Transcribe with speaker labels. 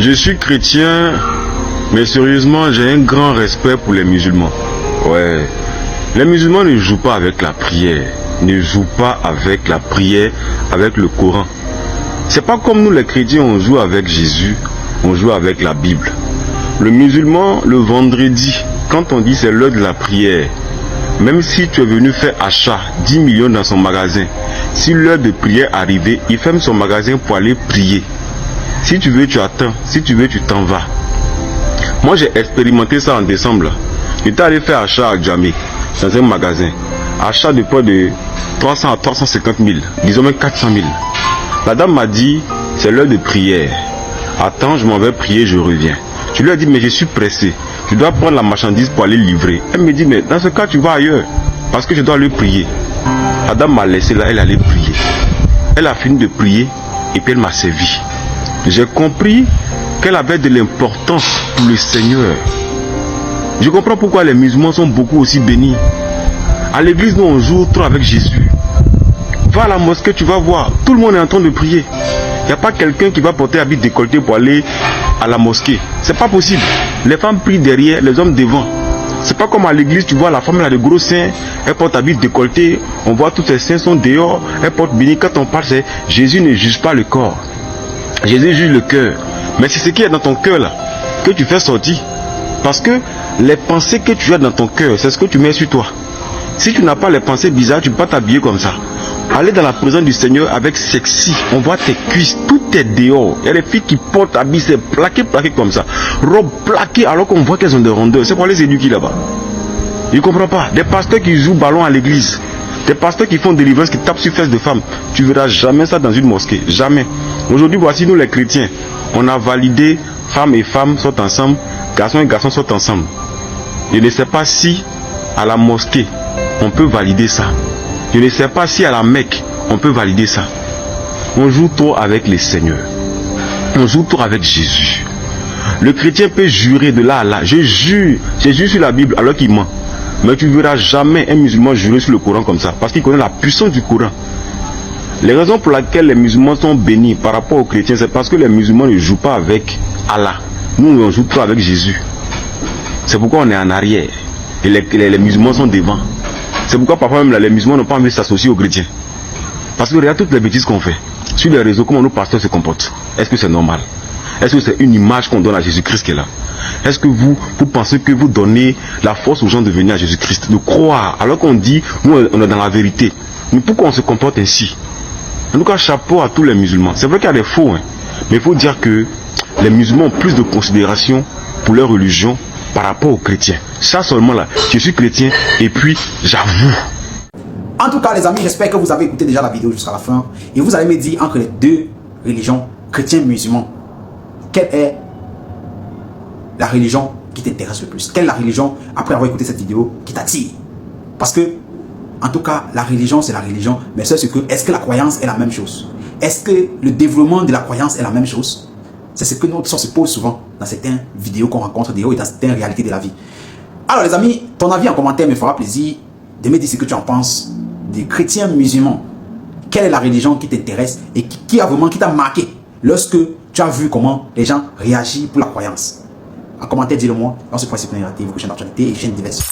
Speaker 1: Je suis chrétien, mais sérieusement, j'ai un grand respect pour les musulmans. Ouais. Les musulmans ne jouent pas avec la prière. Ne jouent pas avec la prière, avec le Coran. C'est pas comme nous les chrétiens, on joue avec Jésus, on joue avec la Bible. Le musulman, le vendredi, quand on dit c'est l'heure de la prière, même si tu es venu faire achat 10 millions dans son magasin, si l'heure de prière arrivait, il ferme son magasin pour aller prier. Si tu veux, tu attends. Si tu veux, tu t'en vas. Moi, j'ai expérimenté ça en décembre. J'étais allé faire achat à Djamé, dans un magasin. Achat de près de 300 à 350 000, disons même 400 000. La dame m'a dit, c'est l'heure de prière. Attends, je m'en vais prier, je reviens. Je lui ai dit, mais je suis pressé. Je dois prendre la marchandise pour aller livrer. Elle me dit, mais dans ce cas, tu vas ailleurs. Parce que je dois aller prier. La dame m'a laissé là, elle allait prier. Elle a fini de prier et puis elle m'a servi. J'ai compris qu'elle avait de l'importance pour le Seigneur. Je comprends pourquoi les musulmans sont beaucoup aussi bénis. À l'église, nous on joue trop avec Jésus. Va à la mosquée, tu vas voir. Tout le monde est en train de prier. Il n'y a pas quelqu'un qui va porter habit décolleté pour aller à la mosquée. C'est pas possible. Les femmes prient derrière, les hommes devant. C'est pas comme à l'église, tu vois, la femme elle a de gros seins, elle porte habit décolleté, on voit tous ses seins sont dehors, elle porte béni. Quand on parle, c'est Jésus ne juge pas le corps. Jésus juge le cœur. Mais c'est ce qui est dans ton cœur là que tu fais sortir. Parce que les pensées que tu as dans ton cœur, c'est ce que tu mets sur toi. Si tu n'as pas les pensées bizarres, tu ne peux pas t'habiller comme ça. Aller dans la présence du Seigneur avec sexy, on voit tes cuisses, tout est dehors. Il y a des filles qui portent habits, c'est plaqué comme ça. Robe plaquée alors qu'on voit qu'elles ont des rondeurs. C'est pour les éduquer là-bas. Je ne comprends pas. Des pasteurs qui jouent ballon à l'église. Des pasteurs qui font délivrance, qui tapent sur fesses de femmes. Tu ne verras jamais ça dans une mosquée. Jamais. Aujourd'hui, voici nous les chrétiens. On a validé, femmes et femmes sont ensemble, garçons et garçons sont ensemble. Je ne sais pas si à la mosquée, on peut valider ça. Je ne sais pas si à la Mecque, on peut valider ça. On joue trop avec les seigneurs. On joue trop avec Jésus. Le chrétien peut jurer de là à là. Je jure sur la Bible alors qu'il ment. Mais tu ne verras jamais un musulman jurer sur le Coran comme ça. Parce qu'il connaît la puissance du Coran. Les raisons pour lesquelles les musulmans sont bénis par rapport aux chrétiens, c'est parce que les musulmans ne jouent pas avec Allah. Nous, on joue trop avec Jésus. C'est pourquoi on est en arrière. Et les musulmans sont devant. C'est pourquoi parfois même là, les musulmans n'ont pas envie de s'associer aux chrétiens. Parce que regarde toutes les bêtises qu'on fait. Sur les réseaux, comment nos pasteurs se comportent. Est-ce que c'est normal? Est-ce que c'est une image qu'on donne à Jésus-Christ qui est là? Est-ce que vous pensez que vous donnez la force aux gens de venir à Jésus-Christ, de croire, alors qu'on dit, nous on est dans la vérité. Mais pourquoi on se comporte ainsi? En tout cas, chapeau à tous les musulmans. C'est vrai qu'il y a des faux, hein, mais il faut dire que les musulmans ont plus de considération pour leur religion par rapport aux chrétiens. Ça seulement là, je suis chrétien et puis j'avoue.
Speaker 2: En tout cas les amis, j'espère que vous avez écouté déjà la vidéo jusqu'à la fin. Et vous allez me dire entre les deux religions, chrétiens et musulmans, quelle est la religion qui t'intéresse le plus? Quelle est la religion, après avoir écouté cette vidéo, qui t'attire? Parce que, en tout cas, la religion c'est la religion. Mais c'est ce que, est-ce que la croyance est la même chose? Est-ce que le développement de la croyance est la même chose? C'est ce que notre question se pose souvent dans certaines vidéos qu'on rencontre des hauts et dans certaines réalités de la vie. Alors les amis, ton avis en commentaire me fera plaisir de me dire ce que tu en penses des chrétiens musulmans. Quelle est la religion qui t'intéresse et qui t'a marqué lorsque tu as vu comment les gens réagissent pour la croyance? En commentaire, dis-le moi. On se voit sur une prochaine actualité et chaîne diverses.